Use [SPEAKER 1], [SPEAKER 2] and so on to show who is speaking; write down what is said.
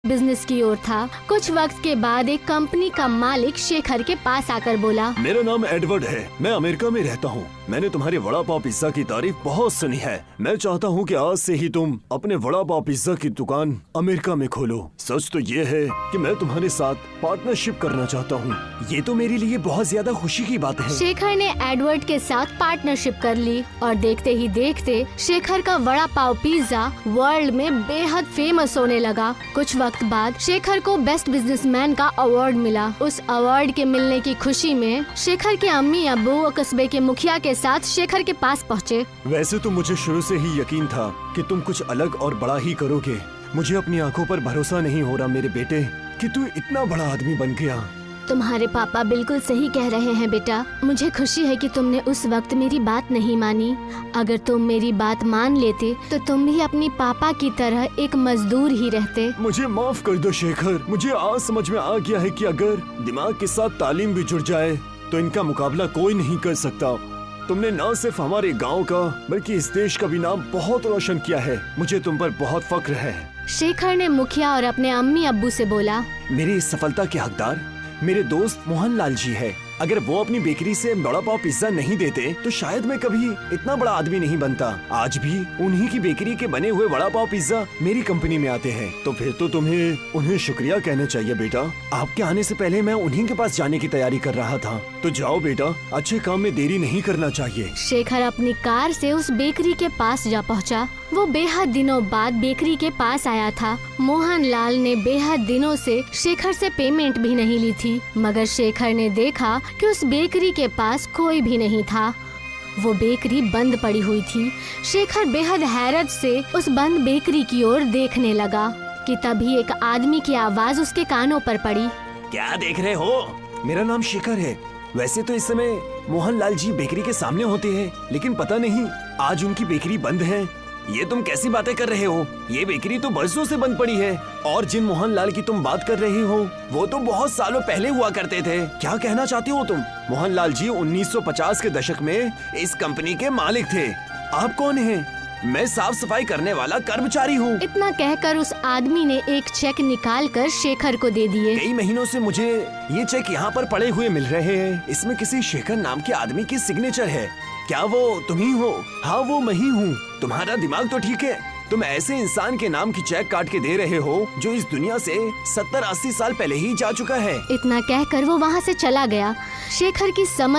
[SPEAKER 1] Business की ओर था। कुछ वक्त के बाद एक कंपनी का मालिक शेखर के पास आकर बोला,
[SPEAKER 2] मेरा नाम एडवर्ड है, मैं अमेरिका में रहता हूँ। मैंने तुम्हारे वड़ा पाव पिज्जा की तारीफ बहुत सुनी है। मैं चाहता हूँ कि आज से ही तुम अपने वड़ा पाव पिज्जा की दुकान अमेरिका में खोलो। सच तो ये है कि मैं तुम्हारे साथ पार्टनरशिप करना चाहता हूँ। ये तो मेरे लिए बहुत ज्यादा खुशी की बात है।
[SPEAKER 1] शेखर ने एडवर्ड के साथ पार्टनरशिप कर ली और देखते ही देखते शेखर का वड़ा पाव पिज्जा वर्ल्ड में बेहद फेमस होने लगा। कुछ वक्त बाद शेखर को बेस्ट बिजनेसमैन का अवार्ड मिला। उस अवार्ड के मिलने की खुशी में शेखर के अम्मी अब्बू और कस्बे के मुखिया के साथ शेखर के पास पहुँचे।
[SPEAKER 2] वैसे तो मुझे शुरू से ही यकीन था कि तुम कुछ अलग और बड़ा ही करोगे। मुझे अपनी आंखों पर भरोसा नहीं हो रहा मेरे बेटे कि तू इतना बड़ा आदमी बन गया।
[SPEAKER 1] तुम्हारे पापा बिल्कुल सही कह रहे हैं बेटा। मुझे खुशी है कि तुमने उस वक्त मेरी बात नहीं मानी। अगर तुम मेरी बात मान लेते तो तुम भी अपनी पापा की तरह एक मजदूर ही रहते।
[SPEAKER 2] मुझे माफ कर दो शेखर। मुझे आज समझ में आ गया है कि अगर दिमाग के साथ तालीम भी जुड़ जाए तो इनका मुकाबला कोई नहीं कर सकता। तुमने न सिर्फ हमारे गांव का बल्कि इस देश का भी नाम बहुत रोशन किया है। मुझे तुम पर बहुत फक्र है।
[SPEAKER 1] शेखर ने मुखिया और अपने अम्मी अब्बू से बोला,
[SPEAKER 2] मेरी इस सफलता के हकदार मेरे दोस्त मोहन लाल जी है। अगर वो अपनी बेकरी से वड़ा पाव पिज्जा नहीं देते तो शायद मैं कभी इतना बड़ा आदमी नहीं बनता। आज भी उन्हीं की बेकरी के बने हुए वड़ा पाव पिज्जा मेरी कंपनी में आते हैं। तो फिर तो तुम्हें उन्हें शुक्रिया कहना चाहिए बेटा। आपके आने से पहले मैं उन्हीं के पास जाने की तैयारी कर रहा था। तो जाओ बेटा, अच्छे काम में देरी नहीं करना चाहिए।
[SPEAKER 1] शेखर अपनी कार से उस बेकरी के पास जा पहुंचा। वो बेहद दिनों बाद बेकरी के पास आया था। मोहन लाल ने बेहद दिनों से शेखर से पेमेंट भी नहीं ली थी, मगर शेखर ने देखा कि उस बेकरी के पास कोई भी नहीं था। वो बेकरी बंद पड़ी हुई थी। शेखर बेहद हैरत से उस बंद बेकरी की ओर देखने लगा कि तभी एक आदमी की आवाज उसके कानों पर पड़ी।
[SPEAKER 2] क्या देख रहे हो? मेरा नाम शेखर है। वैसे तो इस समय मोहन लाल जी बेकरी के सामने होते हैं, लेकिन पता नहीं आज उनकी बेकरी बंद है। ये तुम कैसी बातें कर रहे हो? ये बेकरी तो बरसों से बंद पड़ी है। और जिन मोहन लाल की तुम बात कर रहे हो वो तो बहुत सालों पहले हुआ करते थे। क्या कहना चाहते हो तुम? मोहन लाल जी 1950 के दशक में इस कंपनी के मालिक थे। आप कौन हैं? मैं साफ सफाई करने वाला कर्मचारी हूँ।
[SPEAKER 1] इतना कहकर उस आदमी ने एक चेक निकालकर शेखर को दे दिए।
[SPEAKER 2] कई महीनों से मुझे ये चेक यहाँ पर पड़े हुए मिल रहे हैं। इसमें किसी शेखर नाम के आदमी की सिग्नेचर है। क्या वो तुम ही हो? हाँ, वो मैं ही हूँ। तुम्हारा दिमाग तो ठीक है। तुम ऐसे इंसान के नाम की चेक काट के दे रहे हो जो इस दुनिया से 70-80 साल पहले ही जा चुका है।
[SPEAKER 1] इतना कहकर वो वहाँ से चला गया। शेखर की समझ